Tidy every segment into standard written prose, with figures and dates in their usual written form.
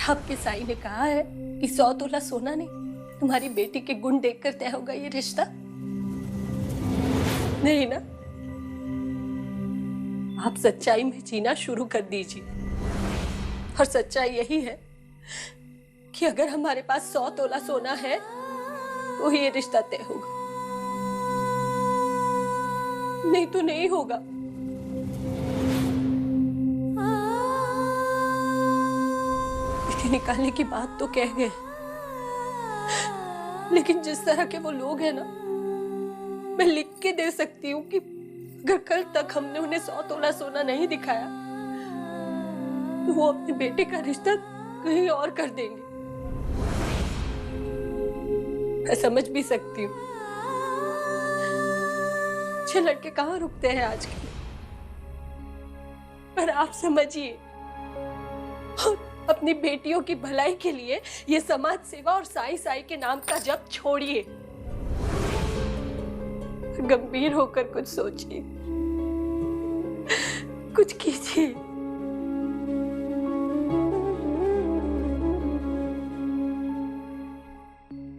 आपके साईं ने कहा है कि 100 तोला सोना नहीं, तुम्हारी बेटी के गुण देखकर तय होगा ये रिश्ता? नहीं ना? आप सच्चाई में जीना शुरू कर दीजिए। और सच्चाई यही है कि अगर हमारे पास 100 तोला सोना है तो ये रिश्ता तय होगा, नहीं तो नहीं होगा। बेटी निकालने की बात तो कह गए, लेकिन जिस तरह के वो लोग हैं ना, मैं लिख के दे सकती हूँ कि अगर कल तक हमने उन्हें 100 तोला सोना नहीं दिखाया तो वो अपने बेटे का रिश्ता कहीं और कर देंगे। मैं समझ भी सकती हूँ। अच्छे लड़के कहाँ रुकते हैं आज के, पर आप समझिए और अपनी बेटियों की भलाई के लिए ये समाज सेवा और साई साई के नाम का जप छोड़िए। गंभीर होकर कुछ सोचिए, कुछ कीजिए।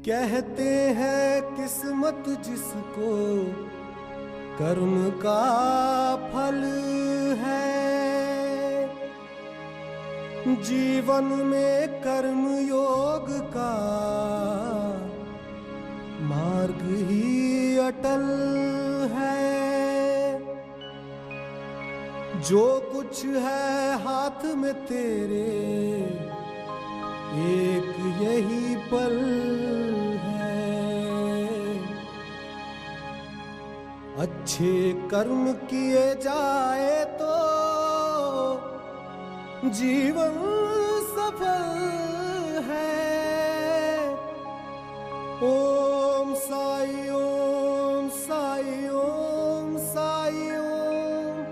कहते हैं किस्मत जिसको कर्म का फल है, जीवन में कर्म योग का मार्ग ही अटल है। जो कुछ है हाथ में तेरे एक यही पल है। अच्छे कर्म किए जाए तो जीवन सफल है। ओम साई ओम साई ओम साई ओम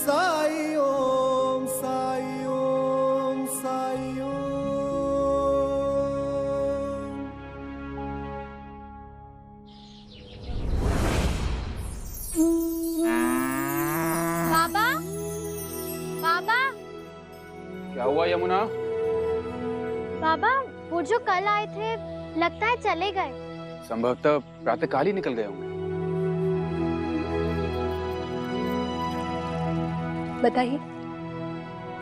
साई ओम साई ओम साई ओम। बाबा, बाबा, क्या हुआ यमुना? बाबा, वो जो कल आए थे लगता है चले गए। संभवतः प्रातःकाल ही निकल गए होंगे। बताइए,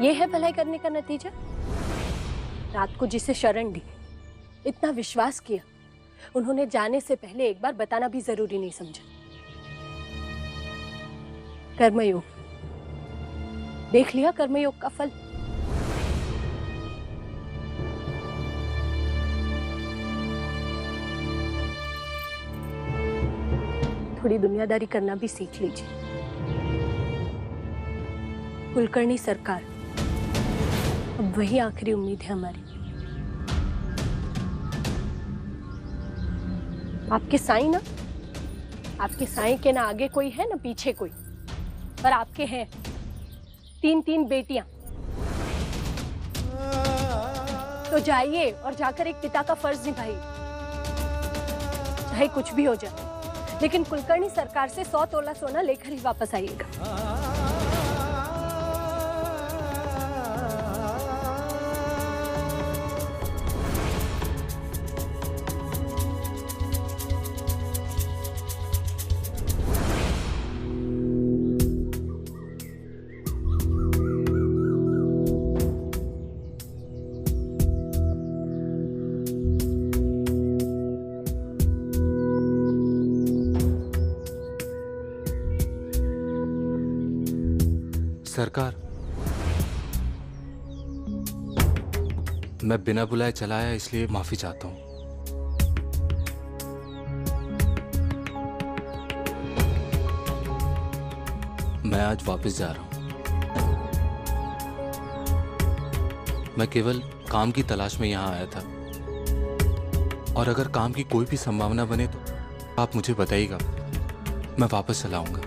ये है भलाई करने का नतीजा? रात को जिसे शरण दी, इतना विश्वास किया, उन्होंने जाने से पहले एक बार बताना भी जरूरी नहीं समझा। कर्मयोग, देख लिया कर्मयोग का फल। थोड़ी दुनियादारी करना भी सीख लीजिए। कुलकर्णी सरकार अब वही आखिरी उम्मीद है हमारी। आपके साईं ना, आपके साईं के ना आगे कोई है ना पीछे कोई, पर आपके हैं 3-3 बेटियां। तो जाइए और जाकर एक पिता का फर्ज निभाइए, चाहे कुछ भी हो जाए, लेकिन कुलकर्णी सरकार से 100 तोला सोना लेकर ही वापस आइएगा। सरकार, मैं बिना बुलाए चला आया, इसलिए माफी चाहता हूं। मैं आज वापस जा रहा हूं। मैं केवल काम की तलाश में यहां आया था, और अगर काम की कोई भी संभावना बने तो आप मुझे बताइएगा, मैं वापस चला आऊंगा।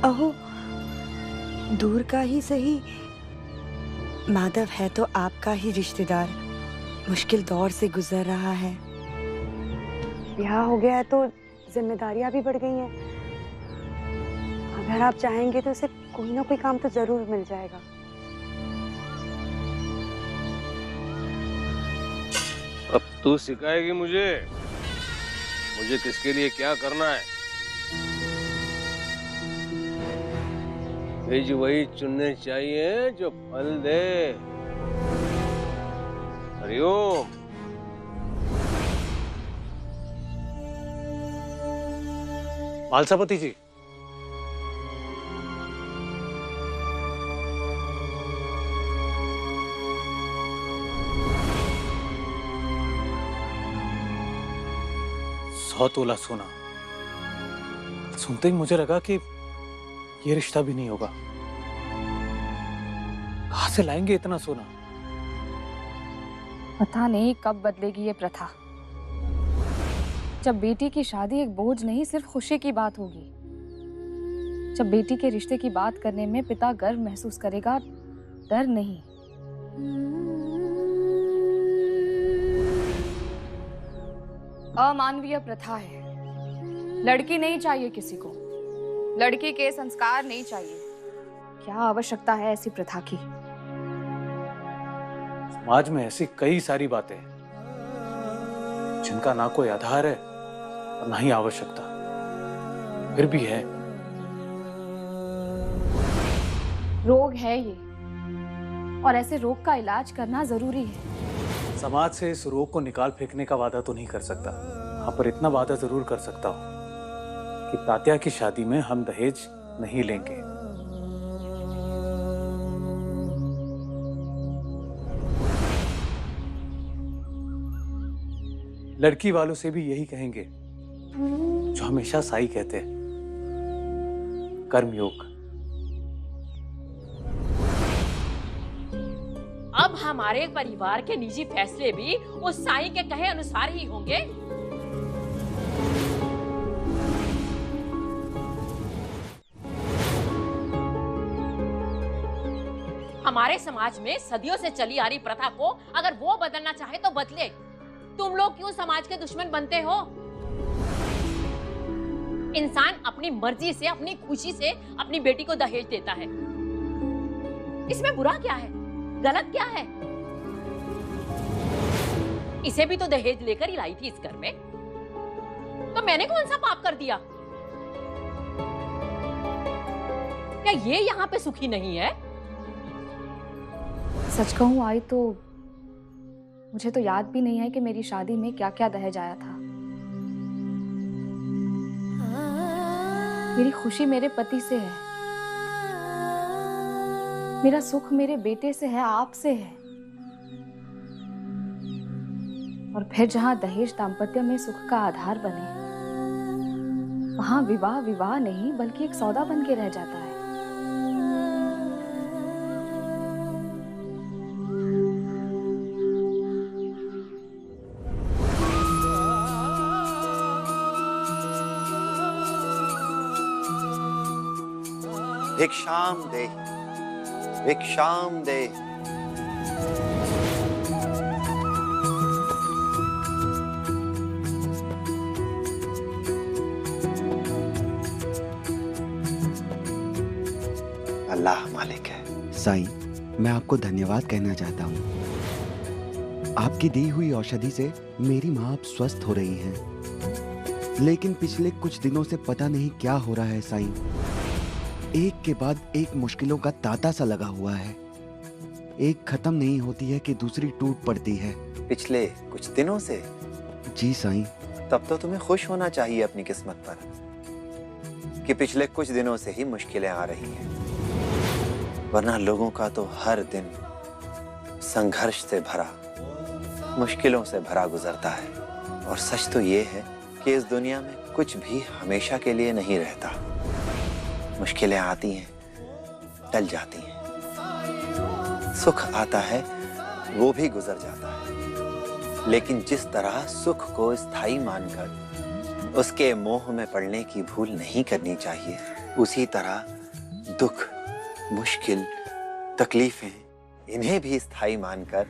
अहो, दूर का ही सही, माधव है तो आपका ही रिश्तेदार, मुश्किल दौर से गुजर रहा है। ब्याह हो गया है तो जिम्मेदारियां भी बढ़ गई हैं। अगर आप चाहेंगे तो उसे कोई ना कोई काम तो जरूर मिल जाएगा। अब तू सिखाएगी मुझे किसके लिए क्या करना है। बीज वही चुनने चाहिए जो फल दे। हरिओम। मालसापति जी, सौ तोला सोना। सुनते ही मुझे लगा कि ये रिश्ता भी नहीं होगा। कहां से लाएंगे इतना सोना? पता नहीं कब बदलेगी ये प्रथा, जब बेटी की शादी एक बोझ नहीं सिर्फ खुशी की बात होगी। जब बेटी के रिश्ते की बात करने में पिता गर्व महसूस करेगा, डर नहीं। अमानवीय प्रथा है। लड़की नहीं चाहिए किसी को, लड़की के संस्कार नहीं चाहिए। क्या आवश्यकता है ऐसी प्रथा की? समाज में ऐसी कई सारी बातें हैं जिनका ना कोई आधार है और ना ही आवश्यकता, फिर भी है। रोग है ये, और ऐसे रोग का इलाज करना जरूरी है। समाज से इस रोग को निकाल फेंकने का वादा तो नहीं कर सकता, हाँ पर इतना वादा जरूर कर सकता हूँ कि तात्या की शादी में हम दहेज नहीं लेंगे। लड़की वालों से भी यही कहेंगे जो हमेशा साई कहते हैं, कर्मयोग। अब हमारे परिवार के निजी फैसले भी उस साईं के कहे अनुसार ही होंगे। हमारे समाज में सदियों से चली आ रही प्रथा को अगर वो बदलना चाहे तो बदले। तुम लोग क्यों समाज के दुश्मन बनते हो? इंसान अपनी मर्जी से, अपनी खुशी से अपनी बेटी को दहेज देता है। इसमें बुरा क्या है? गलत क्या है? इसे भी तो दहेज लेकर ही लाई थी इस घर में, तो मैंने कौन सा पाप कर दिया? क्या ये यहाँ पे सुखी नहीं है? सच कहूं आई तो मुझे तो याद भी नहीं है कि मेरी शादी में क्या क्या दहेज आया था। मेरी खुशी मेरे पति से है, मेरा सुख मेरे बेटे से है, आपसे है। और फिर जहां दहेज दाम्पत्य में सुख का आधार बने, वहां विवाह विवाह नहीं बल्कि एक सौदा बन के रह जाता है। भिक्षाम दे, भिक्षाम दे। अल्लाह मालिक है। साईं, मैं आपको धन्यवाद कहना चाहता हूँ। आपकी दी हुई औषधि से मेरी माँ अब स्वस्थ हो रही हैं। लेकिन पिछले कुछ दिनों से पता नहीं क्या हो रहा है साईं। एक के बाद एक मुश्किलों का तांता सा लगा हुआ है। एक खत्म नहीं होती है कि दूसरी टूट पड़ती है। पिछले कुछ दिनों से? जी साईं। तब तो तुम्हें खुश होना चाहिए अपनी किस्मत पर कि पिछले कुछ दिनों से ही मुश्किलें आ रही हैं, वरना लोगों का तो हर दिन संघर्ष से भरा, मुश्किलों से भरा गुजरता है। और सच तो ये है कि इस दुनिया में कुछ भी हमेशा के लिए नहीं रहता। मुश्किलें आती हैं, टल जाती हैं। सुख आता है, वो भी गुजर जाता है। लेकिन जिस तरह सुख को स्थायी मानकर उसके मोह में पड़ने की भूल नहीं करनी चाहिए, उसी तरह दुख, मुश्किल, तकलीफें, इन्हें भी स्थायी मानकर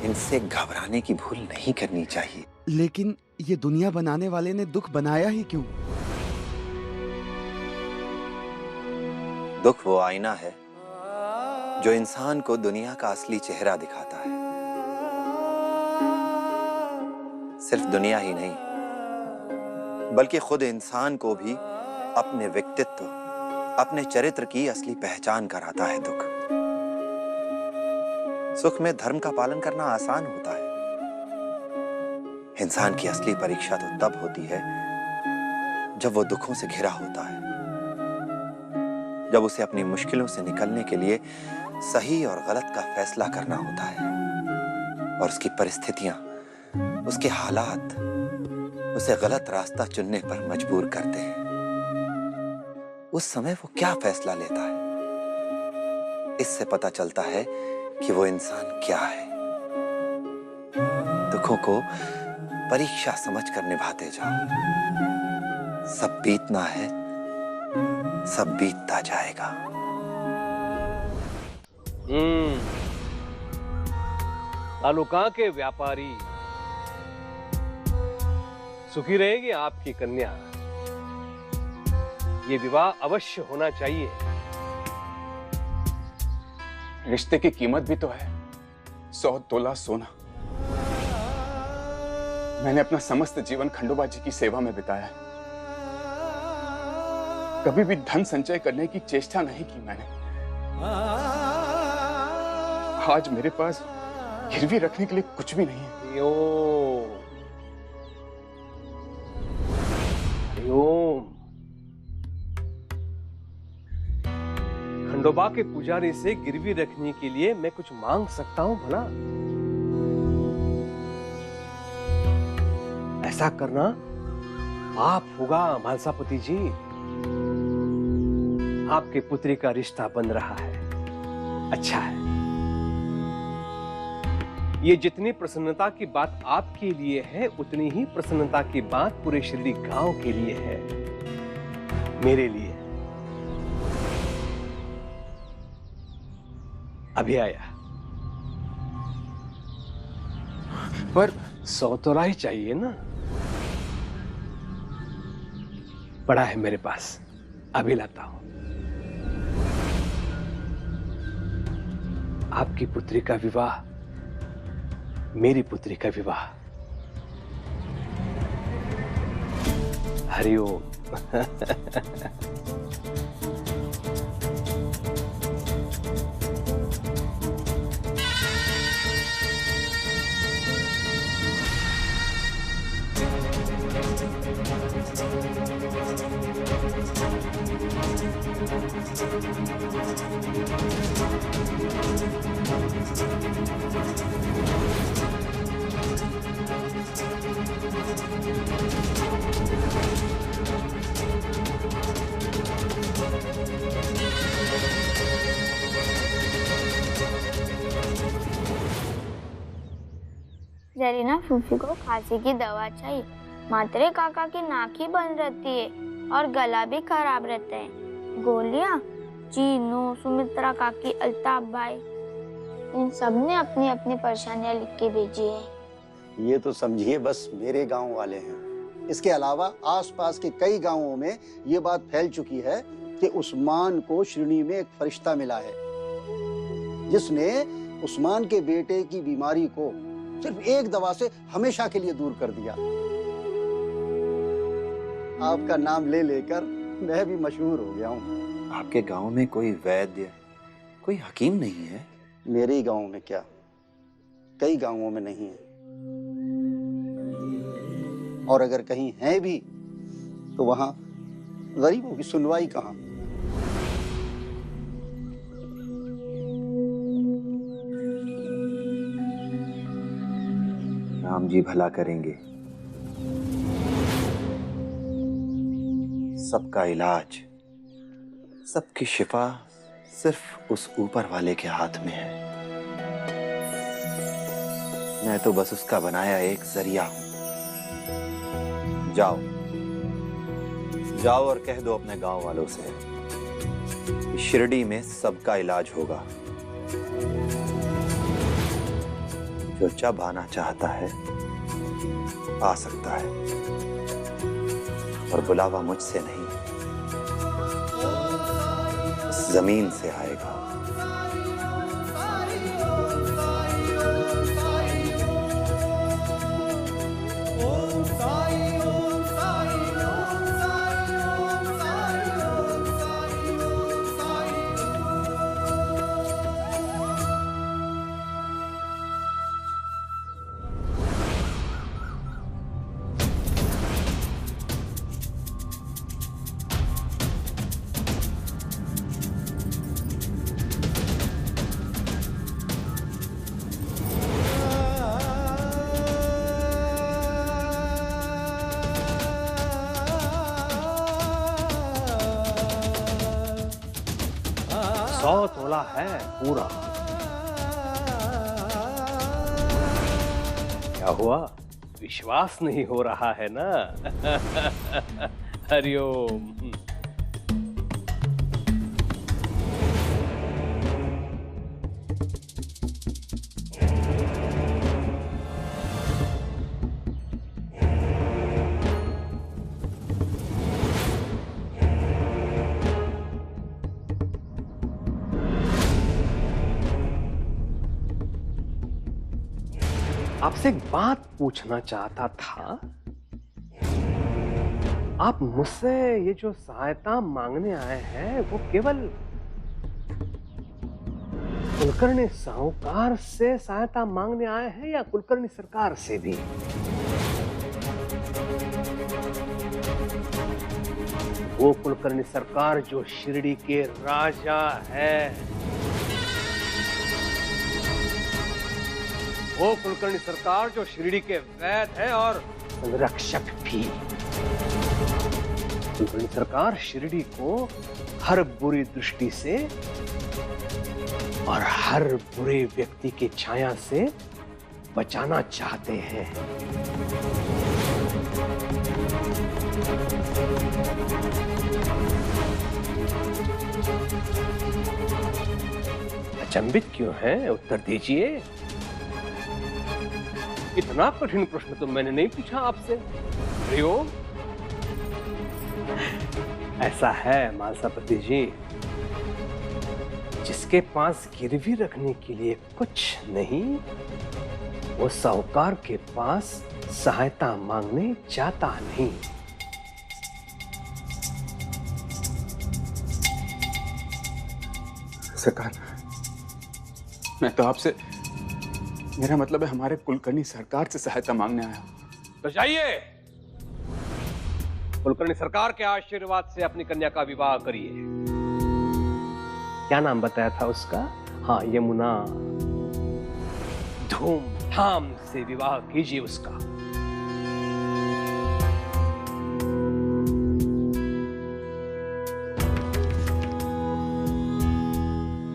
इनसे घबराने की भूल नहीं करनी चाहिए। लेकिन ये दुनिया बनाने वाले ने दुख बनाया ही क्यों? दुख वो आईना है जो इंसान को दुनिया का असली चेहरा दिखाता है। सिर्फ दुनिया ही नहीं, बल्कि खुद इंसान को भी अपने व्यक्तित्व, अपने चरित्र की असली पहचान कराता है दुख। सुख में धर्म का पालन करना आसान होता है। इंसान की असली परीक्षा तो तब होती है जब वो दुखों से घिरा होता है, जब उसे अपनी मुश्किलों से निकलने के लिए सही और गलत का फैसला करना होता है और उसकी परिस्थितियां, उसके हालात उसे गलत रास्ता चुनने पर मजबूर करते हैं। उस समय वो क्या फैसला लेता है, इससे पता चलता है कि वो इंसान क्या है। दुखों को परीक्षा समझकर निभाते जाओ। सब बीतना है, सब बीतता जाएगा। तालुका के व्यापारी, सुखी रहेगी आपकी कन्या। ये विवाह अवश्य होना चाहिए। रिश्ते की कीमत भी तो है 100 तोला सोना। मैंने अपना समस्त जीवन खंडोबा जी की सेवा में बिताया है। कभी भी धन संचय करने की चेष्टा नहीं की मैंने। आज मेरे पास गिरवी रखने के लिए कुछ भी नहीं है। खंडोबा के पुजारी से गिरवी रखने के लिए मैं कुछ मांग सकता हूं भला? ऐसा करना पाप होगा मालसापति जी। आपके पुत्री का रिश्ता बन रहा है, अच्छा है। ये जितनी प्रसन्नता की बात आपके लिए है, उतनी ही प्रसन्नता की बात पूरे शिरडी गांव के लिए है, मेरे लिए। अभी आया, पर 100 तोला ही चाहिए ना? पड़ा है मेरे पास, अभी लाता हूं। आपकी पुत्री का विवाह, मेरी पुत्री का विवाह। हरिओम। जरीना फूफी को खांसी की दवा चाहिए। मात्रे काका की नाक ही बंद रहती है और गला भी खराब रहता है। गोलियां चीनू, सुमित्रा काकी, अल्ताफ भाई, इन सब ने अपनी अपनी परेशानियां लिख के भेजी है। ये तो समझिए बस मेरे गांव वाले हैं। इसके अलावा आसपास के कई गांवों में ये बात फैल चुकी है कि उस्मान को शिरडी में एक फरिश्ता मिला है जिसने उस्मान के बेटे की बीमारी को सिर्फ एक दवा से हमेशा के लिए दूर कर दिया। आपका नाम ले लेकर मैं भी मशहूर हो गया हूँ। आपके गांव में कोई वैद्य, कोई हकीम नहीं है? मेरे ही गांव में क्या, कई गांवों में नहीं है। और अगर कहीं है भी तो वहां गरीबों की सुनवाई कहाँ। राम जी भला करेंगे। सबका इलाज, सबकी शिफा सिर्फ उस ऊपर वाले के हाथ में है। मैं तो बस उसका बनाया एक जरिया हूं। जाओ जाओ और कह दो अपने गांव वालों से कि शिरडी में सबका इलाज होगा। जो जब आना चाहता है आ सकता है, और बुलावा मुझसे नहीं, जमीन से आएगा। तोला है पूरा। क्या हुआ, विश्वास नहीं हो रहा है ना? हरिओम। आपसे एक बात पूछना चाहता था। आप मुझसे ये जो सहायता मांगने आए हैं वो केवल कुलकर्णी साहूकार से सहायता मांगने आए हैं या कुलकर्णी सरकार से भी? वो कुलकर्णी सरकार जो शिरडी के राजा है, वो कुलकर्णी सरकार जो शिरडी के वैद्य है और संरक्षक भी। कुलकर्णी सरकार शिरडी को हर बुरी दृष्टि से और हर बुरे व्यक्ति की छाया से बचाना चाहते हैं। अचंभित क्यों हैं? उत्तर दीजिए। इतना कठिन प्रश्न तो मैंने नहीं पूछा आपसे। हरिओम। ऐसा है मालसापति जी, जिसके पास गिरवी रखने के लिए कुछ नहीं, वो साहूकार के पास सहायता मांगने जाता नहीं। सरकार, मैं तो आपसे, मेरा मतलब है हमारे कुलकर्णी सरकार से सहायता मांगने आया। तो जाइए, कुलकर्णी सरकार के आशीर्वाद से अपनी कन्या का विवाह करिए। क्या नाम बताया था उसका? हाँ, यमुना। धूमधाम से विवाह कीजिए उसका।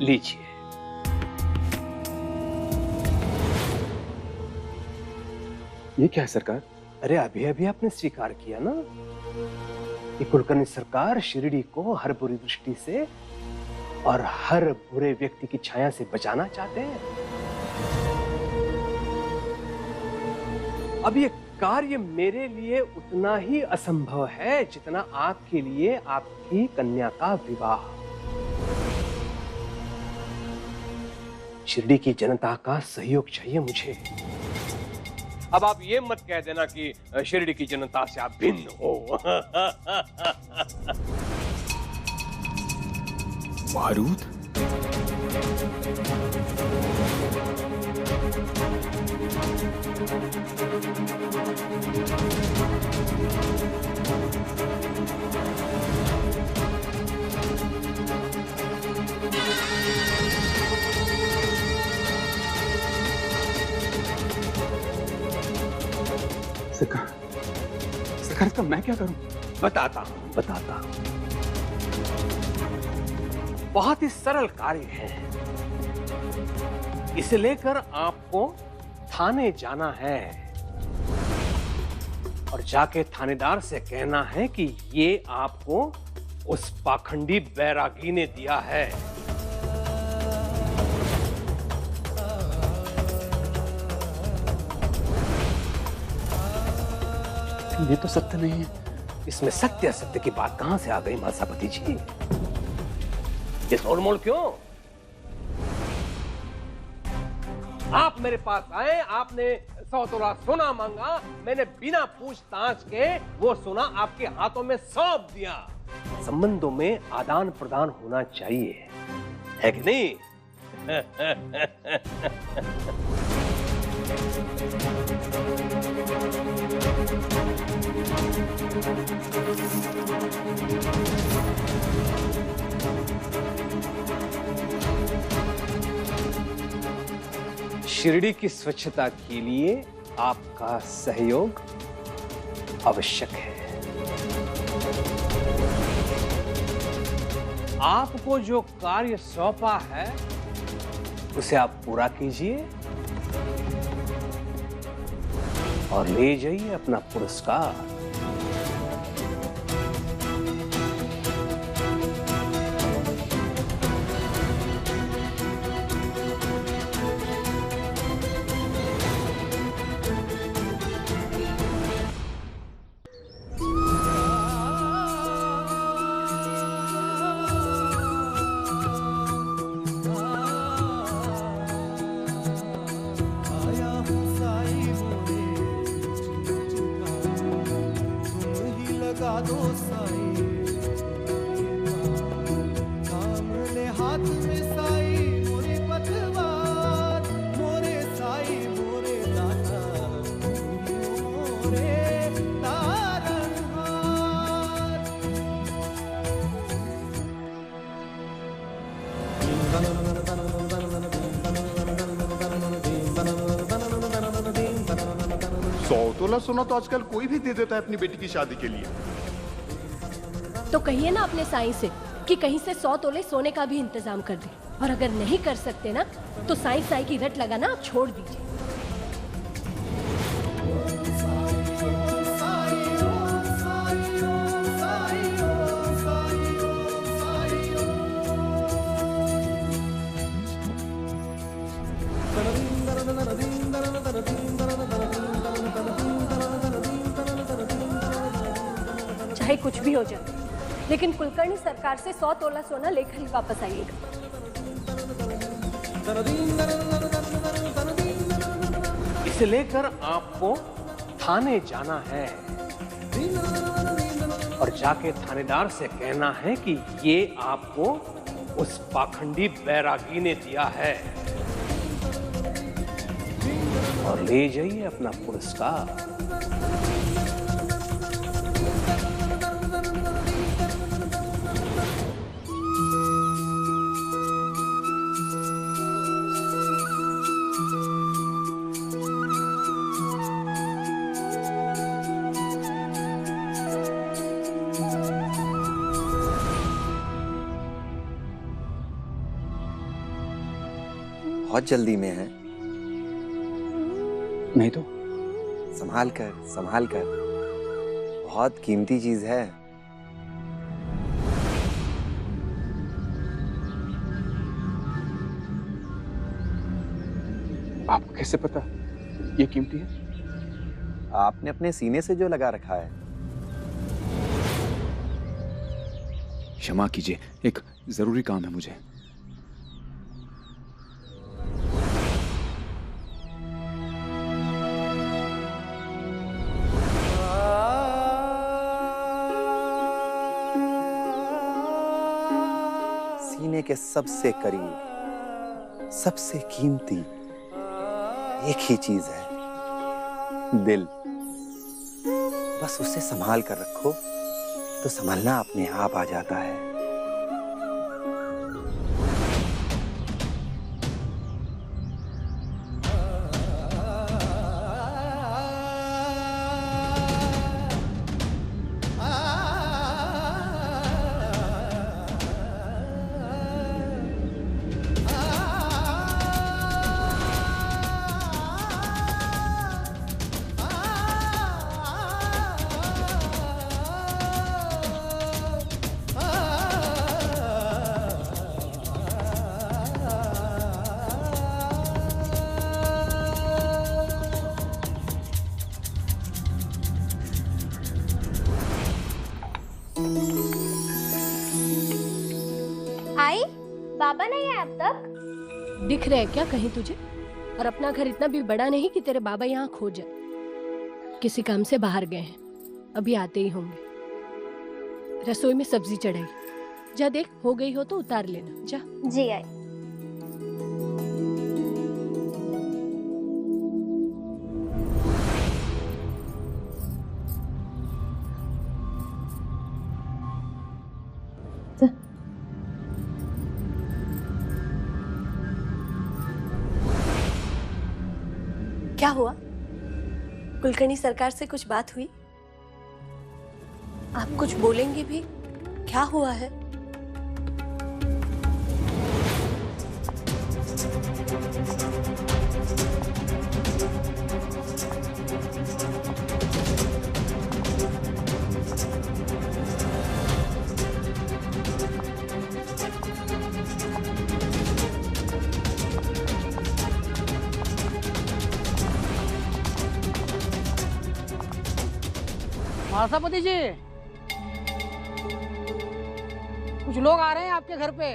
लीजिए। ये क्या है सरकार? अरे अभी अभी आपने स्वीकार किया ना कि कुलकर्णी सरकार शिरडी को हर बुरी दृष्टि से और हर बुरे व्यक्ति की छाया से बचाना चाहते हैं। अब ये कार्य मेरे लिए उतना ही असंभव है जितना आपके लिए आपकी कन्या का विवाह। शिरडी की जनता का सहयोग चाहिए मुझे। अब आप ये मत कह देना कि शिरडी की जनता से आप भिन्न हो। बारूद? सरकार, इसका मैं क्या करूं? बताता हूं। बहुत ही सरल कार्य है। इसे लेकर आपको थाने जाना है और जाके थानेदार से कहना है कि ये आपको उस पाखंडी बैरागी ने दिया है। ये तो सत्य नहीं है। इसमें सत्य असत्य की बात कहां से आ गई महासापति जी? ये तोड़मोड़ क्यों? आप मेरे पास आए, आपने 100 तोला सोना मांगा, मैंने बिना पूछताछ के वो सोना आपके हाथों में सौंप दिया। संबंधों में आदान प्रदान होना चाहिए, है कि नहीं? शिरडी की स्वच्छता के लिए आपका सहयोग आवश्यक है। आपको जो कार्य सौंपा है उसे आप पूरा कीजिए और ले जाइए अपना पुरस्कार। सोना तो आजकल कोई भी दे देता है अपनी बेटी की शादी के लिए। तो कहिए ना अपने साईं से कि कहीं से 100 तोले सोने का भी इंतजाम कर दे, और अगर नहीं कर सकते ना तो साईं की रट लगाना आप छोड़ दीजिए। चाहे कुछ भी हो जाए, लेकिन कुलकर्णी सरकार से 100 तोला सोना लेकर ही वापस आइएगा। इसे लेकर आपको थाने जाना है और जाके थानेदार से कहना है कि ये आपको उस पाखंडी बैरागी ने दिया है, और ले जाइए अपना पुरस्कार। बहुत जल्दी में है। नहीं तो संभाल कर, बहुत कीमती चीज है। आपको कैसे पता ये कीमती है? आपने अपने सीने से जो लगा रखा है। क्षमा कीजिए, एक जरूरी काम है मुझे। सीने के सबसे करीब, सबसे कीमती एक ही चीज है, दिल। बस उसे संभाल कर रखो तो संभलना अपने आप आ जाता है। पापा नहीं है अब तक? दिख रहा है क्या कहीं तुझे? और अपना घर इतना भी बड़ा नहीं कि तेरे बाबा यहाँ खो जाए। किसी काम से बाहर गए हैं, अभी आते ही होंगे। रसोई में सब्जी चढ़ाई, जा देख हो गई हो तो उतार लेना, जा। जी आई। क्या हुआ? कुलकर्णी सरकार से कुछ बात हुई? आप कुछ बोलेंगे भी? क्या हुआ है? महासभापति जी, कुछ लोग आ रहे हैं आपके घर पे।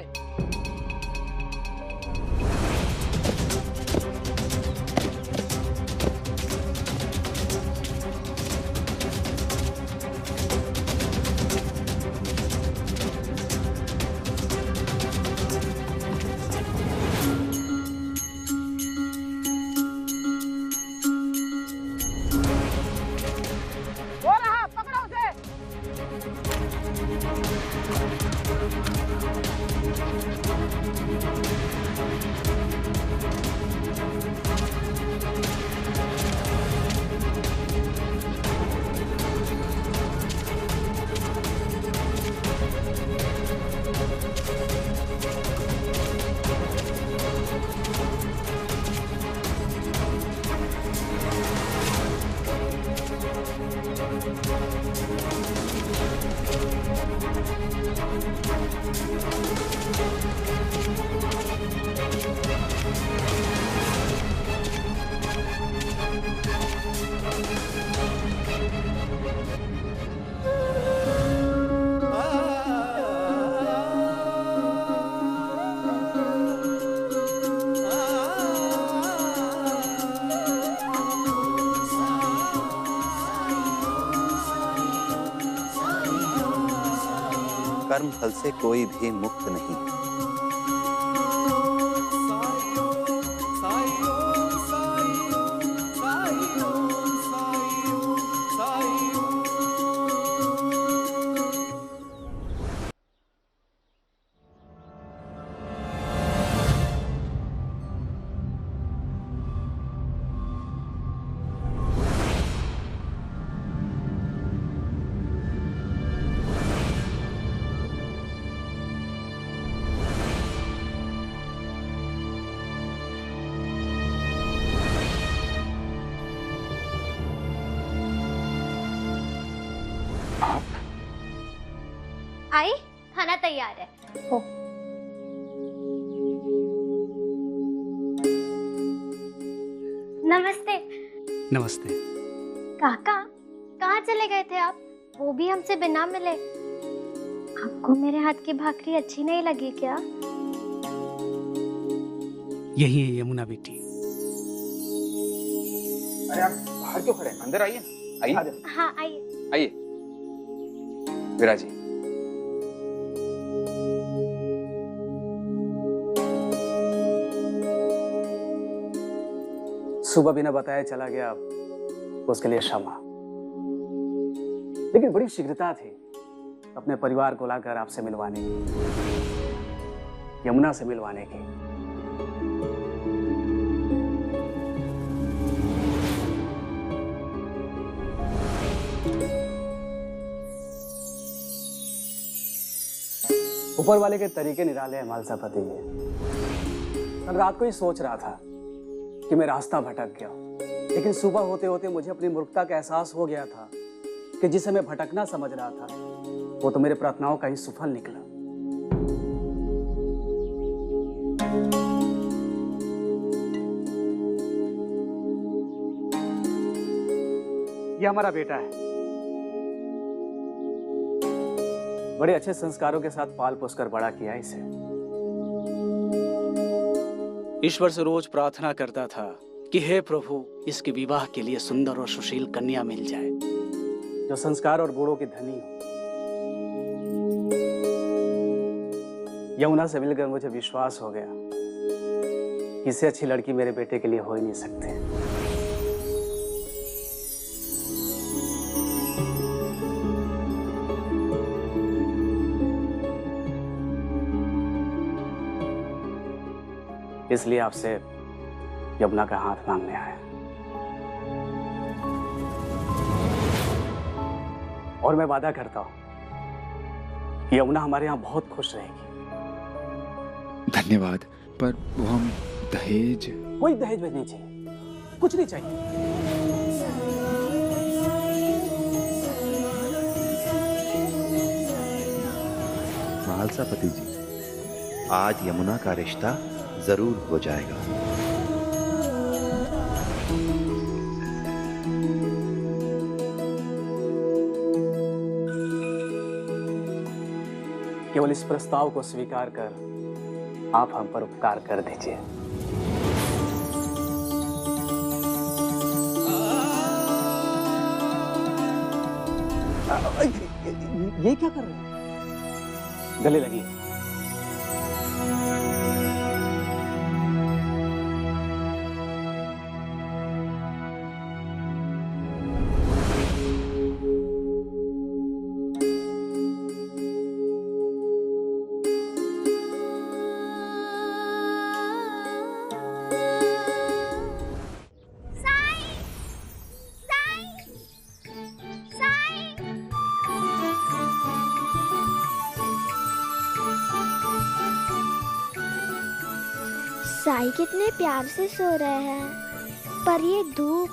कर्म फल से कोई भी मुक्त नहीं। आई, खाना तैयार है। हो। नमस्ते। नमस्ते। काका, कहाँ चले गए थे आप? वो भी हमसे बिना मिले। आपको मेरे हाथ की भाकरी अच्छी नहीं लगी क्या? यही है यमुना बेटी। अरे आप बाहर क्यों खड़े हैं? अंदर आइए ना। आइए। हाँ आइए। आइए विराजी। सुबह बिना बताए चला गया, उसके लिए क्षमा। लेकिन बड़ी शीघ्रता थी अपने परिवार को लाकर आपसे मिलवाने की, यमुना से मिलवाने की। ऊपर वाले के तरीके निराले हैं मालसापति जी। कल रात को ही सोच रहा था कि मैं रास्ता भटक गया, लेकिन सुबह होते होते मुझे अपनी मूर्खता का एहसास हो गया था कि जिसे मैं भटकना समझ रहा था वो तो मेरे प्रार्थनाओं का ही सुफल निकला। ये हमारा बेटा है, बड़े अच्छे संस्कारों के साथ पाल पोस कर बड़ा किया इसे। ईश्वर से रोज प्रार्थना करता था कि हे प्रभु, इसके विवाह के लिए सुंदर और सुशील कन्या मिल जाए, जो संस्कार और गुणों की धनी हो। यमुना से मिलकर मुझे विश्वास हो गया कि इससे अच्छी लड़की मेरे बेटे के लिए हो ही नहीं सकती। इसलिए आपसे यमुना का हाथ मांगने आया, और मैं वादा करता हूं कि यमुना हमारे यहाँ बहुत खुश रहेगी। धन्यवाद, पर वो हम दहेज। कोई दहेज नहीं चाहिए, कुछ नहीं चाहिए। महालसापति जी, आज यमुना का रिश्ता जरूर हो जाएगा। केवल इस प्रस्ताव को स्वीकार कर आप हम पर उपकार कर दीजिए। ये क्या कर रहे हैं? गले लगी। साई कितने प्यार से सो रहे हैं, पर ये धूप।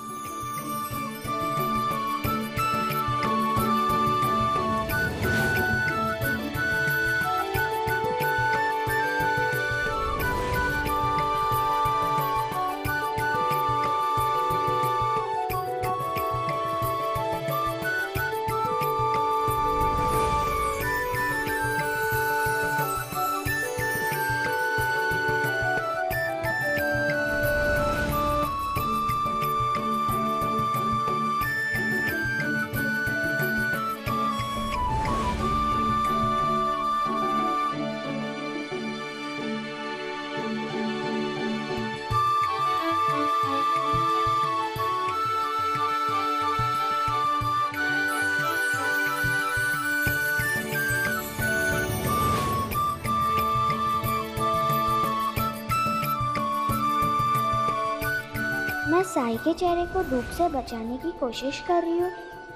मैं साई के चेहरे को धूप से बचाने की कोशिश कर रही हूँ,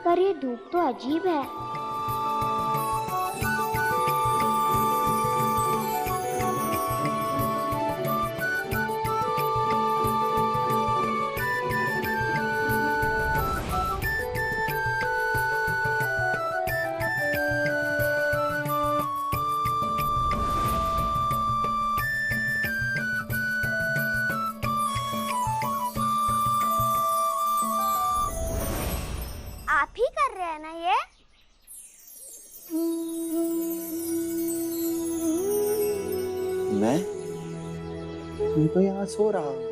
पर ये धूप तो अजीब है। आप ही कर रहे हैं ना ये? मैं तो यहाँ सो रहा हूँ।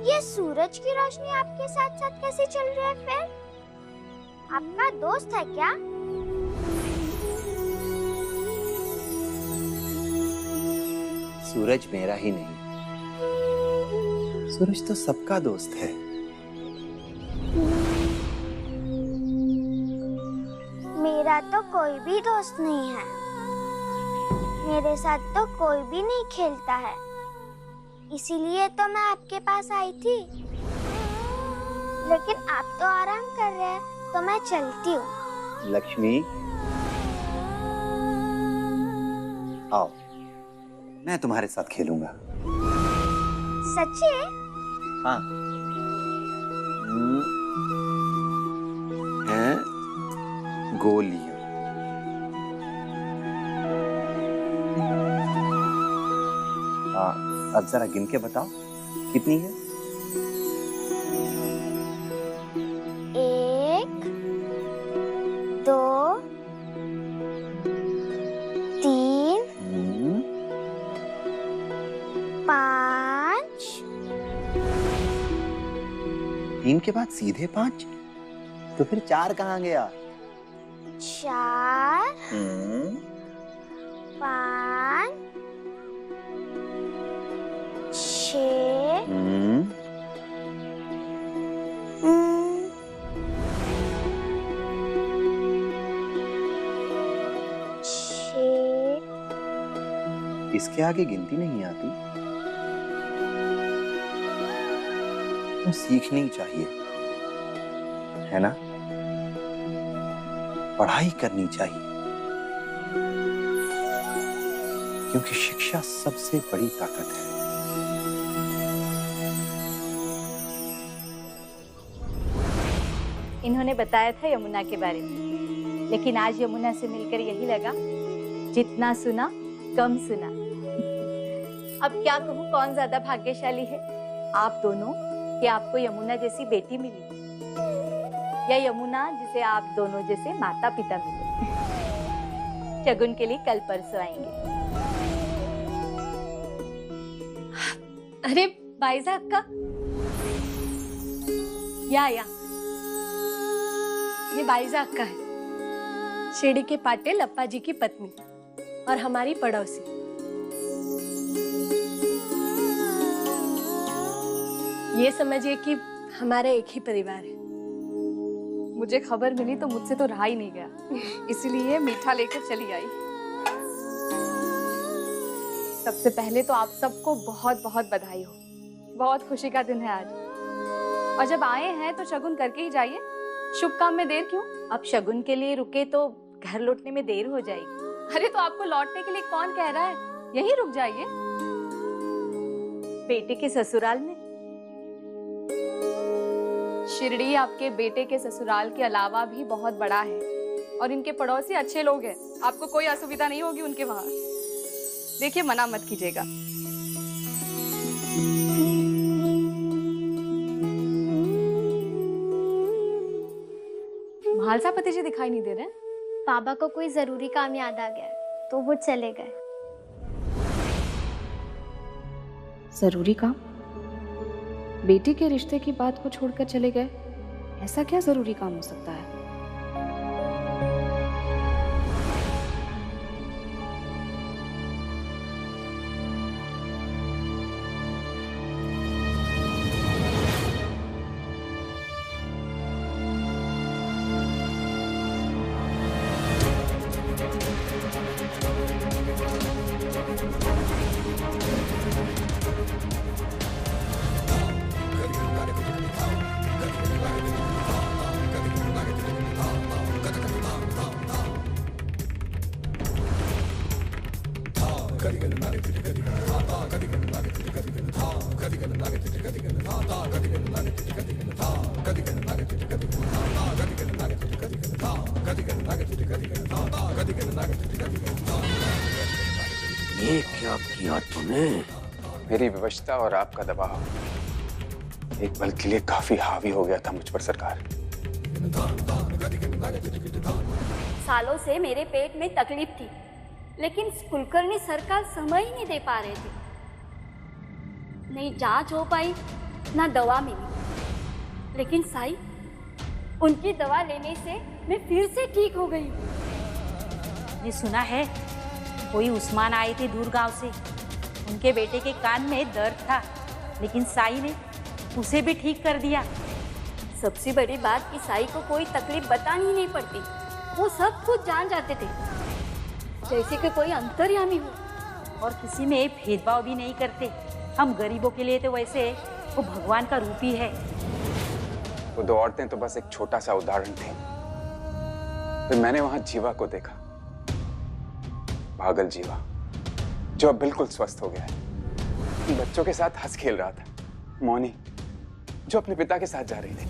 ये सूरज की रोशनी आपके साथ साथ कैसे चल रही है फिर? आपका दोस्त है क्या? सूरज मेरा ही नहीं, सूरज तो सबका दोस्त है। मेरा तो कोई भी दोस्त नहीं है। मेरे साथ तो कोई भी नहीं खेलता है। इसीलिए तो मैं आपके पास आई थी। लेकिन आप तो आराम कर रहे हैं, तो मैं चलती हूँ। लक्ष्मी, आओ, मैं तुम्हारे साथ खेलूंगा। सच्ची? हाँ। हैं गोलियां। अब जरा गिन के बताओ कितनी है? 1 2 3 5 3 के बाद सीधे 5? तो फिर 4 कहाँ गया? 4 5 6 इसके आगे गिनती नहीं आती तो सीखनी चाहिए, है ना? पढ़ाई करनी चाहिए, क्योंकि शिक्षा सबसे बड़ी ताकत है। इन्होंने बताया था यमुना के बारे में, लेकिन आज यमुना से मिलकर यही लगा, जितना सुना कम सुना। अब क्या कहूँ, कौन ज्यादा भाग्यशाली है, आप दोनों कि आपको यमुना जैसी बेटी मिली, या यमुना जिसे आप दोनों जैसे माता पिता मिले। शगुन के लिए कल परसों आएंगे। अरे बाइजा अक्का, या ये बाइजा अक्का है, शिरडी के पाटिल अप्पा जी की पत्नी और हमारी पड़ोसी। ये समझिए कि हमारा एक ही परिवार है। मुझे खबर मिली तो मुझसे तो रहा ही नहीं गया, इसीलिए मीठा लेकर चली आई। सबसे पहले तो आप सबको बहुत बहुत बधाई हो, बहुत खुशी का दिन है आज। और जब आए हैं तो शगुन करके ही जाइए, शुभ काम में देर क्यों? अब शगुन के लिए रुके तो घर लौटने में देर हो जाएगी। अरे तो आपको लौटने के लिए कौन कह रहा है, यहीं रुक जाइए। बेटे के ससुराल में। शिरडी आपके बेटे के ससुराल के अलावा भी बहुत बड़ा है और इनके पड़ोसी अच्छे लोग हैं, आपको कोई असुविधा नहीं होगी उनके वहां। देखिए, मना मत कीजिएगा। महालसापति जी दिखाई नहीं दे रहे? बाबा को कोई जरूरी काम याद आ गया तो वो चले गए। जरूरी काम? बेटी के रिश्ते की बात को छोड़कर चले गए, ऐसा क्या जरूरी काम हो सकता है? ये क्या किया तूने? मेरी विवशता और आपका दबाव एक पल के लिए काफी हावी हो गया था मुझ पर सरकार। सालों से मेरे पेट में तकलीफ थी, लेकिन कुलकर्णी सरकार समय ही नहीं दे पा रहे थे। नहीं जांच हो पाई, ना दवा मिली। लेकिन साई, उनकी दवा लेने से मैं फिर से ठीक हो गई। ये सुना है, कोई उस्मान आए थे दूर गांव से, उनके बेटे के कान में दर्द था, लेकिन साई ने उसे भी ठीक कर दिया। सबसे बड़ी बात कि साई को कोई तकलीफ बतानी ही नहीं पड़ती, वो सब कुछ जान जाते थे, जैसे कि कोई अंतर्यामी हो। और किसी में भेदभाव भी नहीं करते। हम गरीबों के लिए तो वैसे वो भगवान का रूप ही है। वो 2 औरतें तो बस एक छोटा सा उदाहरण थी। फिर मैंने वहां जीवा को देखा, पागल जीवा, जो अब बिल्कुल स्वस्थ हो गया है। बच्चों के साथ हंस खेल रहा था। मौनी, जो अपने पिता के साथ जा रही थी।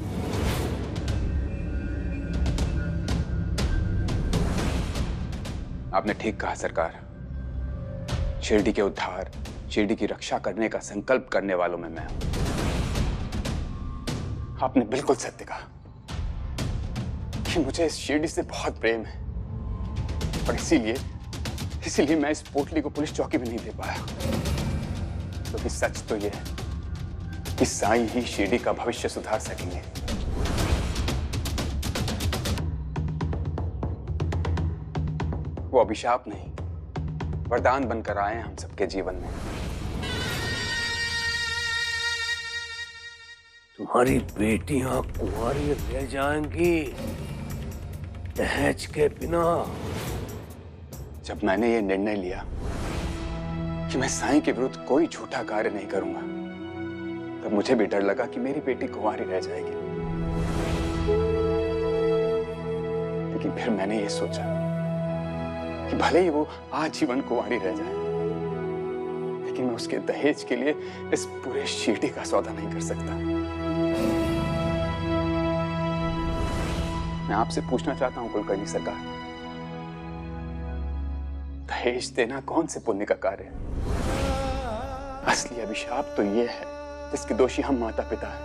आपने ठीक कहा सरकार, शिरडी के उद्धार, शिरडी की रक्षा करने का संकल्प करने वालों में मैं हूं। आपने बिल्कुल सत्य कहा कि मुझे इस शिरडी से बहुत प्रेम है, और इसीलिए मैं इस पोटली को पुलिस चौकी में नहीं दे पाया। क्योंकि सच तो ये है कि साईं ही शिरडी का भविष्य सुधार सकेंगे। वो अभिशाप नहीं, वरदान बनकर आए हैं हम सबके जीवन में। तुम्हारी बेटियां कुंवारी रह जाएंगी दहेज के बिना। जब मैंने ये निर्णय लिया कि मैं साईं के विरुद्ध कोई झूठा कार्य नहीं करूंगा, तब मुझे भी डर लगा कि मेरी बेटी कुंवारी रह जाएगी। लेकिन फिर मैंने ये सोचा कि भले ही वो आजीवन कुंवारी रह जाए, लेकिन मैं उसके दहेज के लिए इस पूरे शिरडी का सौदा नहीं कर सकता। मैं आपसे पूछना चाहता हूं कुलकर्णी सरकार, दहेज देना कौन से पुण्य का कार्य है? असली अभिशाप तो ये है जिसके दोषी हम माता पिता हैं।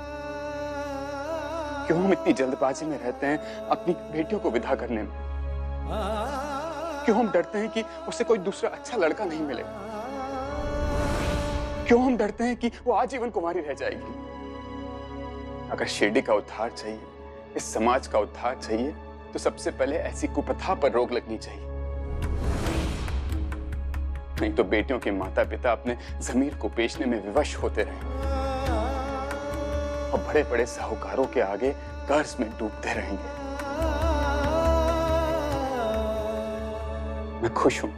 क्यों हम इतनी जल्दबाजी में रहते हैं अपनी बेटियों को विदा करने में? क्यों हम डरते हैं कि उसे कोई दूसरा अच्छा लड़का नहीं मिलेगा? क्यों हम डरते हैं कि वो आजीवन कुंवारी रह जाएगी? अगर शिरडी का उद्धार चाहिए, इस समाज का उद्धार चाहिए, तो सबसे पहले ऐसी कुप्रथा पर रोक लगनी चाहिए। नहीं तो बेटियों के माता पिता अपने जमीर को बेचने में विवश होते रहेंगे और बड़े बड़े साहूकारों के आगे कर्ज में डूबते रहेंगे। मैं खुश हूं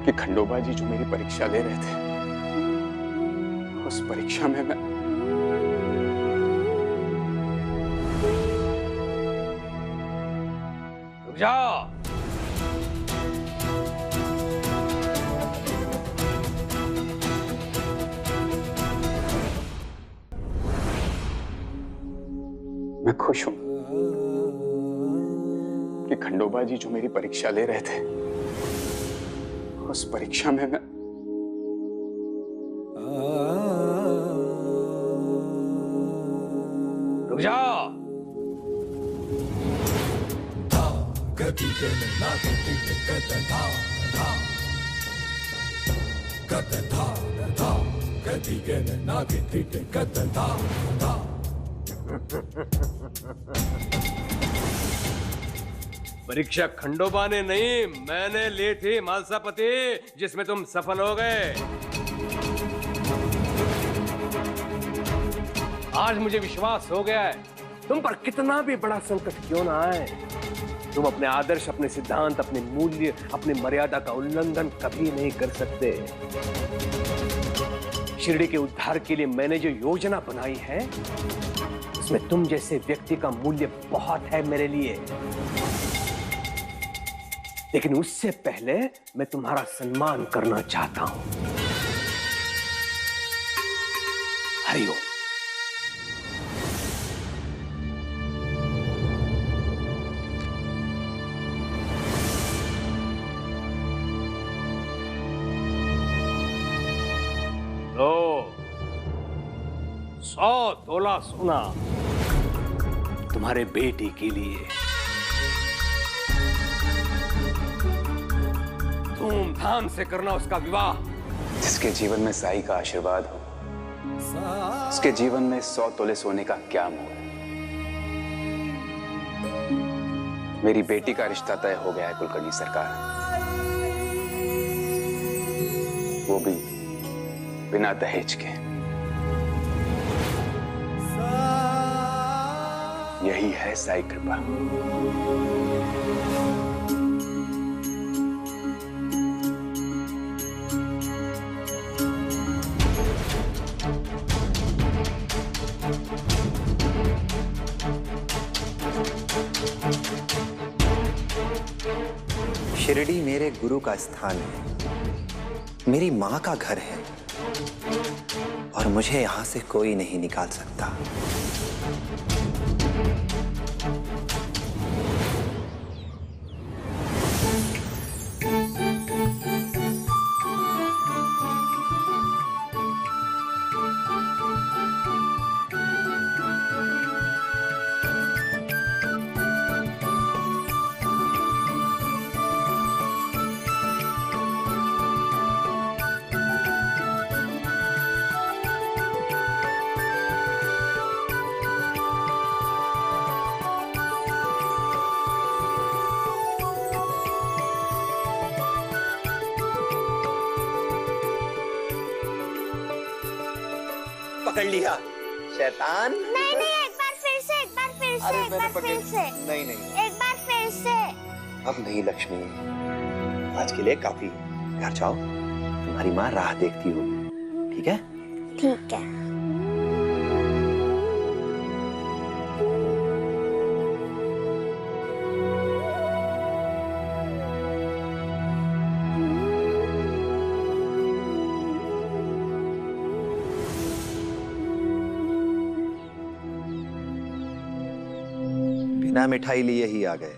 कि खंडोबा जी जो मेरी परीक्षा ले रहे थे, उस परीक्षा में मैं रुक जाओ। मैं खुश हूं कि खंडोबा जी जो मेरी परीक्षा ले रहे थे, उस परीक्षा में मैं रुक जाओ। परीक्षा खंडोबा ने नहीं, मैंने ली थी मालसापति, जिसमें तुम सफल हो गए। आज मुझे विश्वास हो गया है, तुम पर कितना भी बड़ा संकट क्यों ना आए, तुम अपने आदर्श, अपने सिद्धांत, अपने मूल्य, अपने मर्यादा का उल्लंघन कभी नहीं कर सकते। शिरडी के उद्धार के लिए मैंने जो योजना बनाई है, उसमें तुम जैसे व्यक्ति का मूल्य बहुत है मेरे लिए। लेकिन उससे पहले मैं तुम्हारा सम्मान करना चाहता हूं। हरिओम। लो, 100 तोला सोना तुम्हारे बेटी के लिए। धूमधाम से करना उसका विवाह। जिसके जीवन में साईं का आशीर्वाद हो, उसके जीवन में 100 तोले सोने का क्या मोल है? मेरी बेटी का रिश्ता तय हो गया है कुलकर्णी सरकार, वो भी बिना दहेज के। यही है साईं कृपा। शिरडी मेरे गुरु का स्थान है, मेरी मां का घर है, और मुझे यहां से कोई नहीं निकाल सकता। पकड़ लिया शैतान। नहीं नहीं, एक बार फिर से, एक बार फिर से, एक बार फिर से। नहीं नहीं, एक बार फिर से। अब नहीं लक्ष्मी, आज के लिए काफी। घर जाओ, तुम्हारी माँ राह देखती होगी। ठीक है? ठीक है। बिना मिठाई लिए ही आ गए।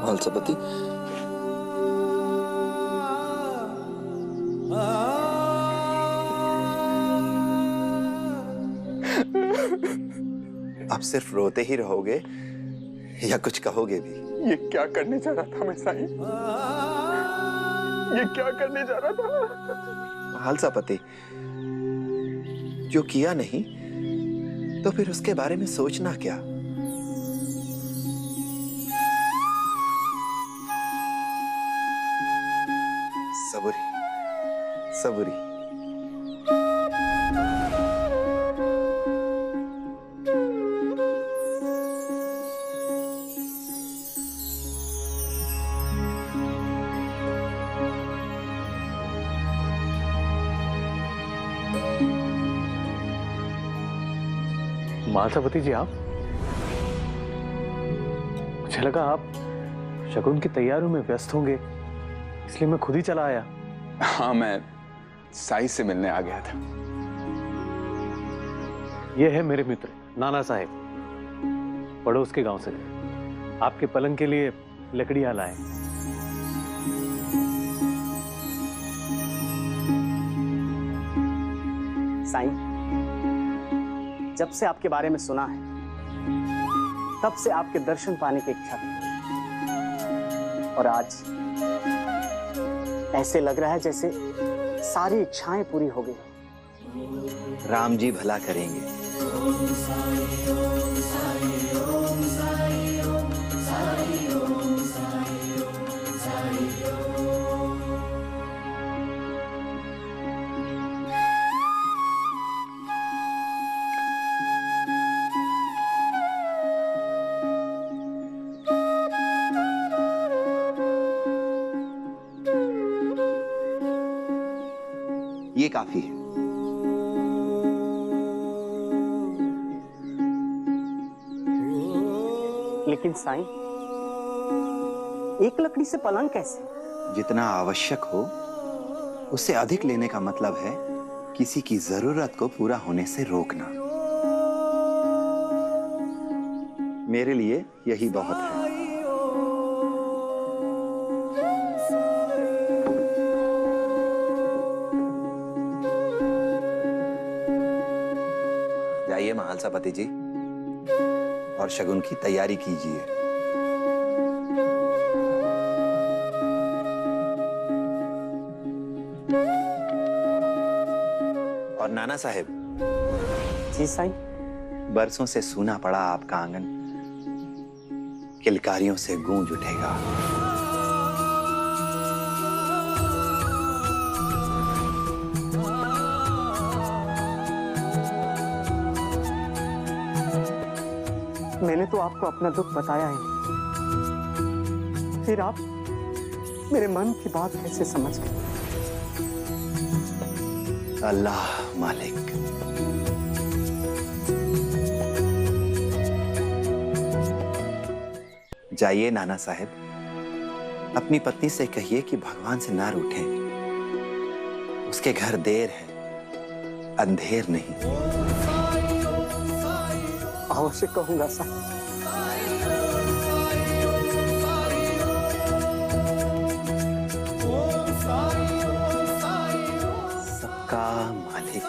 मालसापति, आप सिर्फ रोते ही रहोगे या कुछ कहोगे भी? ये क्या करने जा रहा था मैं साईं? ये क्या करने जा रहा था? मालसापति, जो किया नहीं तो फिर उसके बारे में सोचना क्या? सबुरी सबुरी। मालसापति जी, आप, मुझे लगा आप शगुन की तैयारियों में व्यस्त होंगे, इसलिए मैं खुद ही चला आया। हाँ, मैं साई से मिलने आ गया था। ये है मेरे मित्र नाना साहेब, पड़ोस के गांव से। आपके पलंग के लिए लकड़ियां लाए। साईं, जब से आपके बारे में सुना है तब से आपके दर्शन पाने की इच्छा थी, और आज ऐसे लग रहा है जैसे सारी इच्छाएं पूरी हो गई। राम जी भला करेंगे। ये काफी है। लेकिन साईं, एक लकड़ी से पलंग कैसे? जितना आवश्यक हो उससे अधिक लेने का मतलब है किसी की जरूरत को पूरा होने से रोकना। मेरे लिए यही बहुत है। जाइए महालसापति जी और शगुन की तैयारी कीजिए। और नाना साहेब। जी साईं। बरसों से सूना पड़ा आपका आंगन किलकारियों से गूंज उठेगा। मैंने तो आपको अपना दुख बताया ही नहीं, फिर आप मेरे मन की बात कैसे समझ गए? अल्लाह मालिक। जाइए नाना साहेब, अपनी पत्नी से कहिए कि भगवान से ना रूठें। उसके घर देर है, अंधेर नहीं। अवश्य कहूंगा साहब। सबका मालिक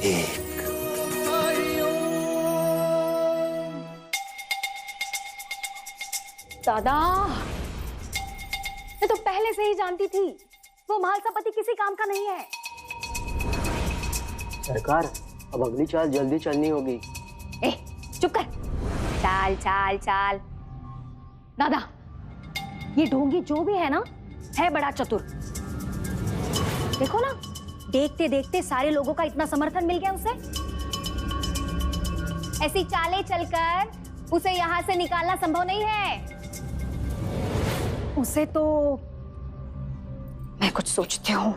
एक। दादा, मैं तो पहले से ही जानती थी वो महालसापति किसी काम का नहीं है। सरकार, अब अगली चाल जल्दी चलनी होगी। ए, चुप कर। चाल चाल चाल। दादा, ये ढोंगी जो भी है ना, है बड़ा चतुर। देखो ना, देखते देखते सारे लोगों का इतना समर्थन मिल गया उसे। ऐसी चालें चलकर उसे यहाँ से निकालना संभव नहीं है। उसे तो मैं कुछ सोचती हूँ।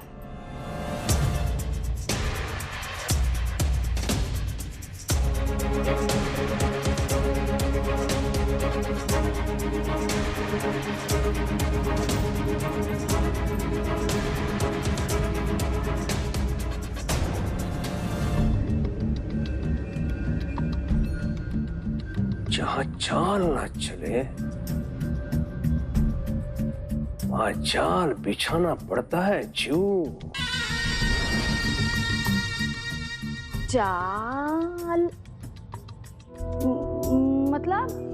जहाँ चाल ना चले वहाँ जाल बिछाना पड़ता है जू। जाल मतलब?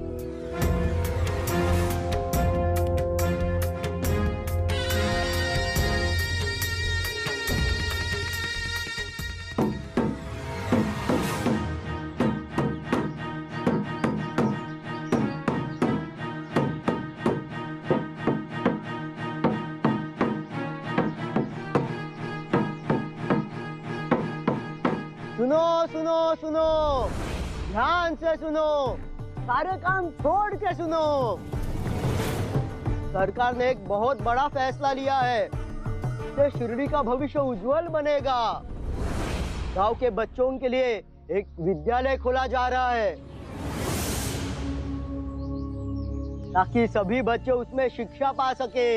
सुनो सुनो सुनो, ध्यान से सुनो, सारे काम छोड़ के सुनो। सरकार ने एक बहुत बड़ा फैसला लिया है कि शिरडी का भविष्य उज्जवल बनेगा। गांव के बच्चों के लिए एक विद्यालय खोला जा रहा है ताकि सभी बच्चे उसमें शिक्षा पा सके।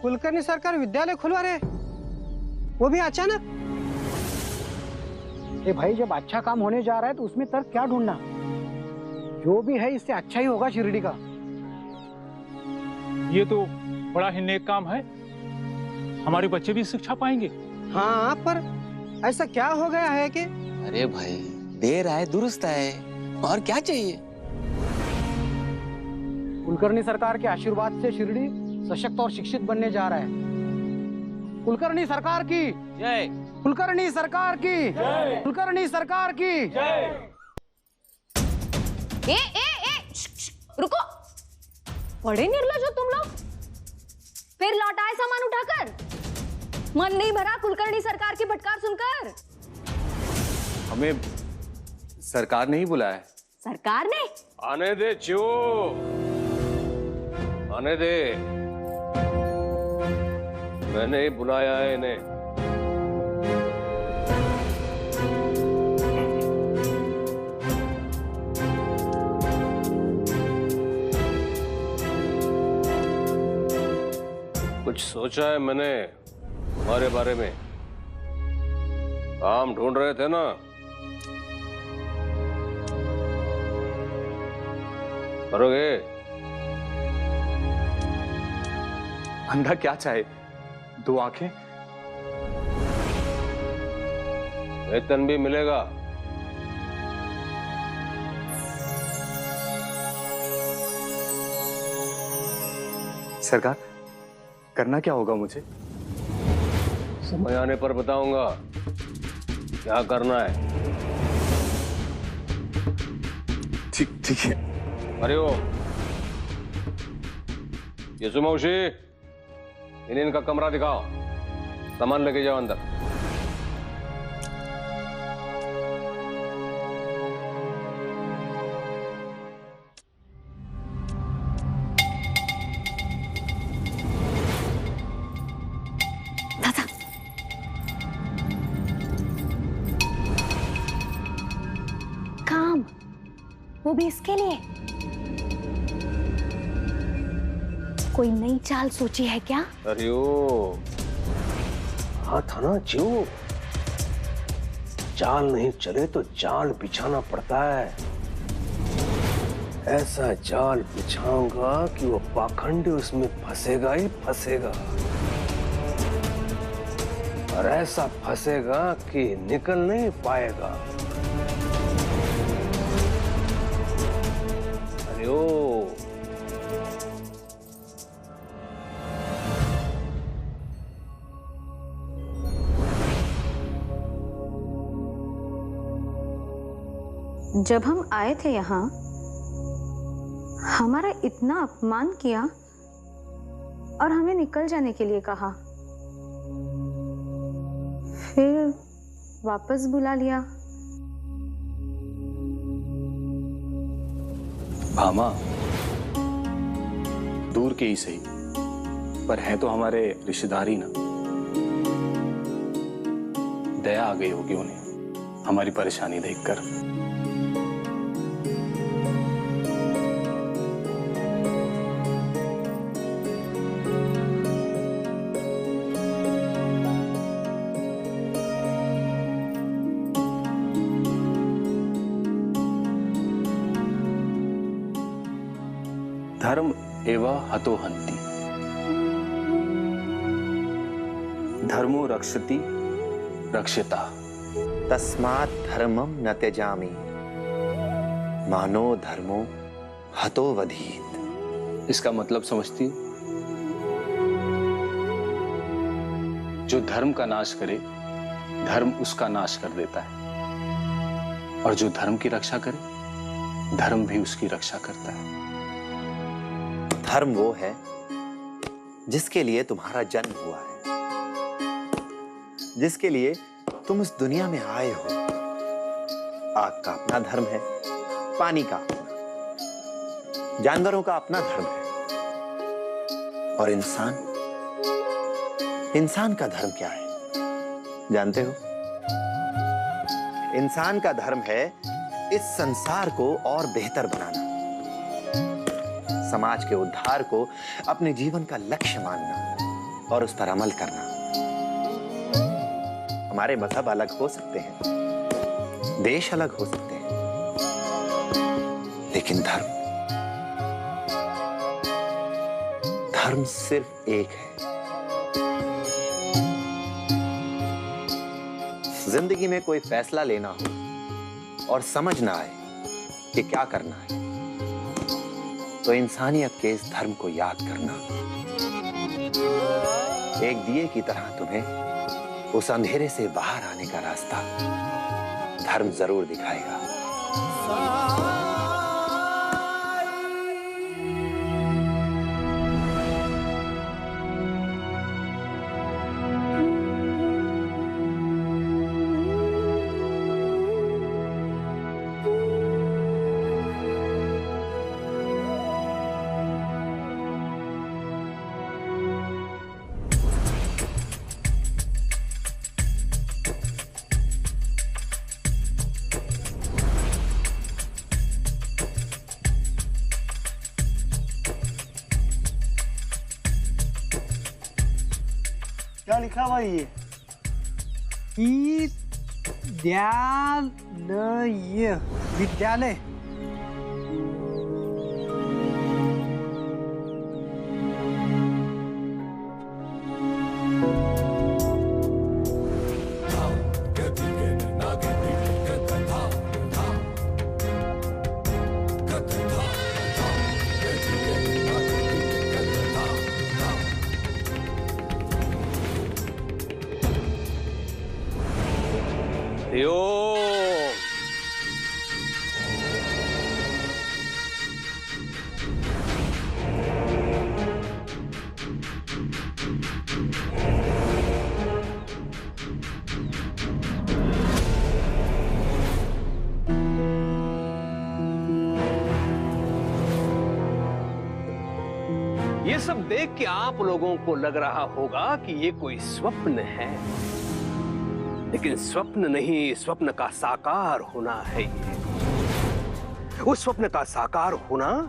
कुलकर्णी सरकार विद्यालय खुलवा रहे, वो भी अचानक? ए भाई, जब अच्छा काम होने जा रहा है तो उसमें तर्क क्या ढूंढना? जो भी है इससे अच्छा ही होगा शिरडी का। ये तो बड़ा ही नेक काम है, हमारे बच्चे भी शिक्षा पाएंगे। हाँ, पर ऐसा क्या हो गया है कि? अरे भाई, देर आए दुरुस्त आए, और क्या चाहिए? कुलकर्णी सरकार के आशीर्वाद से शिरडी सशक्त और शिक्षित बनने जा रहा है। कुलकर्णी सरकार की जय। कुलकर्णी सरकार की जय। कुलकर्णी सरकार की जय। रुको, बड़े निर्लज हो तुम लोग। फिर लौटाए सामान उठाकर। मन नहीं भरा कुलकर्णी सरकार की फटकार सुनकर? हमें सरकार ने ही बुलाया। सरकार ने? आने दे चो, आने दे। मैंने ही बुलाया है इन्हें। कुछ सोचा है मैंने तुम्हारे बारे में। काम ढूंढ रहे थे ना, करोगे? अंधा क्या चाहे, 2 आंखें। वेतन भी मिलेगा। सरकार, करना क्या होगा मुझे? समय आने पर बताऊंगा क्या करना है। ठीक है। अरे ओ, यसु मौसी, इनका कमरा दिखाओ, सामान लेके जाओ अंदर। काम, वो भी इसके लिए? कोई नई चाल सोची है क्या? अरे ओ, हाँ था ना जीव, चाल नहीं चले तो जाल बिछाना पड़ता है। ऐसा जाल बिछाऊंगा कि वो पाखंडी उसमें फंसेगा ही फंसेगा, और ऐसा फंसेगा कि निकल नहीं पाएगा। अरे ओ, जब हम आए थे यहाँ हमारा इतना अपमान किया और हमें निकल जाने के लिए कहा, फिर वापस बुला लिया। भामा, दूर के ही सही, पर हैं तो हमारे रिश्तेदार ही ना। दया आ गई होगी उन्हें हमारी परेशानी देखकर। धर्म एव हतो हन्ति, धर्मो रक्षति रक्षिता। तस्मात् धर्मम न त्यजामि, मानो धर्मो हतो वधीत। इसका मतलब समझती हो? जो धर्म का नाश करे, धर्म उसका नाश कर देता है, और जो धर्म की रक्षा करे, धर्म भी उसकी रक्षा करता है। धर्म वो है जिसके लिए तुम्हारा जन्म हुआ है, जिसके लिए तुम इस दुनिया में आए हो। आग का अपना धर्म है, पानी का अपना, जानवरों का अपना धर्म है, और इंसान का धर्म क्या है जानते हो? इंसान का धर्म है इस संसार को और बेहतर बनाना, समाज के उद्धार को अपने जीवन का लक्ष्य मानना और उस पर अमल करना। हमारे मजहब अलग हो सकते हैं, देश अलग हो सकते हैं, लेकिन धर्म सिर्फ एक है। जिंदगी में कोई फैसला लेना हो और समझ ना आए कि क्या करना है, तो इंसानियत के इस धर्म को याद करना एक दिए की तरह तुम्हें उस अंधेरे से बाहर आने का रास्ता धर्म जरूर दिखाएगा। क्या लिखा हुआ ये? विद्यालय, विद्यालय। ये सब देख के आप लोगों को लग रहा होगा कि ये कोई स्वप्न है, लेकिन स्वप्न नहीं, स्वप्न का साकार होना है ये। उस स्वप्न का साकार होना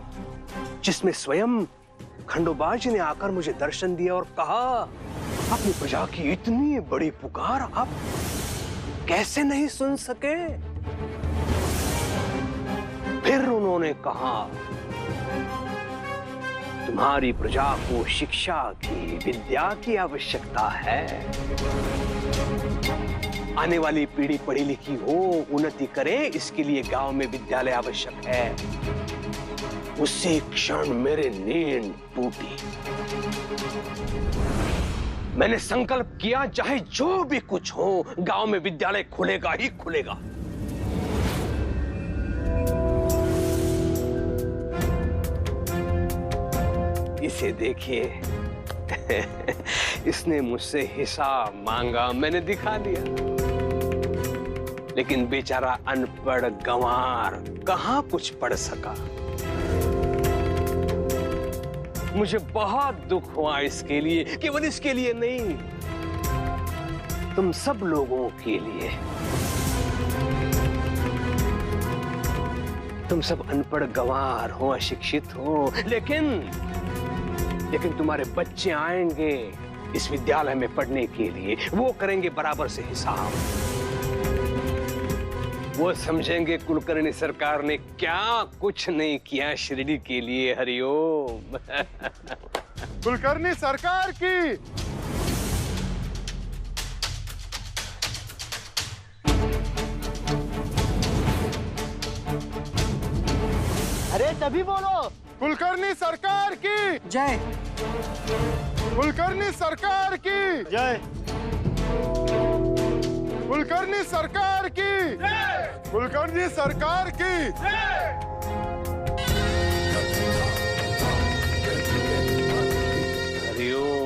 जिसमें स्वयं खंडोबाज ने आकर मुझे दर्शन दिया और कहा, अपनी प्रजा की इतनी बड़ी पुकार आप कैसे नहीं सुन सके? फिर उन्होंने कहा, तुम्हारी प्रजा को शिक्षा की, विद्या की आवश्यकता है। आने वाली पीढ़ी पढ़ी लिखी हो, उन्नति करे, इसके लिए गांव में विद्यालय आवश्यक है। उसी क्षण मेरी नींद टूटी। मैंने संकल्प किया, चाहे जो भी कुछ हो, गांव में विद्यालय खुलेगा ही खुलेगा। इसे देखिए। इसने मुझसे हिसाब मांगा, मैंने दिखा दिया, लेकिन बेचारा अनपढ़ गंवार कहां कुछ पढ़ सका। मुझे बहुत दुख हुआ इसके लिए, केवल इसके लिए नहीं, तुम सब लोगों के लिए। तुम सब अनपढ़ गंवार हो, अशिक्षित हो, लेकिन तुम्हारे बच्चे आएंगे इस विद्यालय में पढ़ने के लिए, वो करेंगे बराबर से हिसाब। वो समझेंगे कुलकर्णी सरकार ने क्या कुछ नहीं किया शिरडी के लिए। हरिओम। कुलकर्णी सरकार की। अरे सभी बोलो, कुलकर्णी सरकार की जय। कुलकर्णी सरकार की जय। कुलकर्णी सरकार की जय। कुलकर्णी सरकार की जय। हरिओम।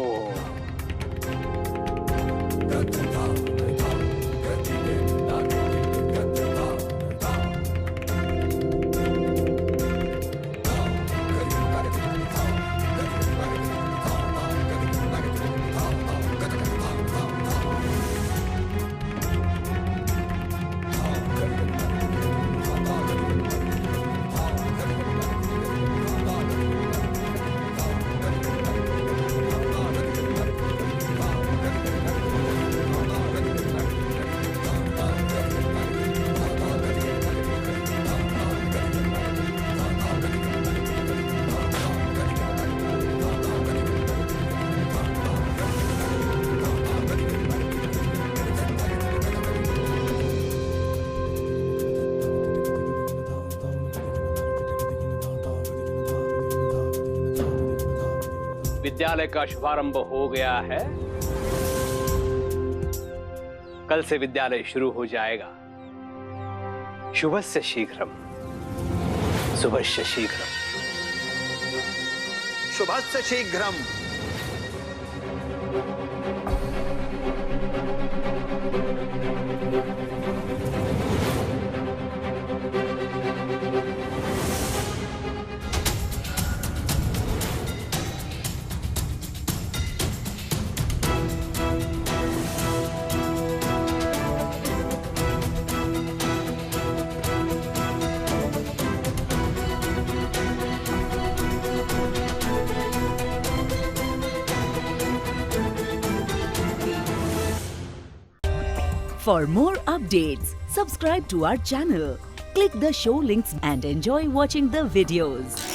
विद्यालय का शुभारंभ हो गया है। कल से विद्यालय शुरू हो जाएगा। शुभस्य शीघ्रम, शुभस्य शीघ्रम, शुभस्य शीघ्रम। For more updates, subscribe to our channel, click the show links and enjoy watching the videos.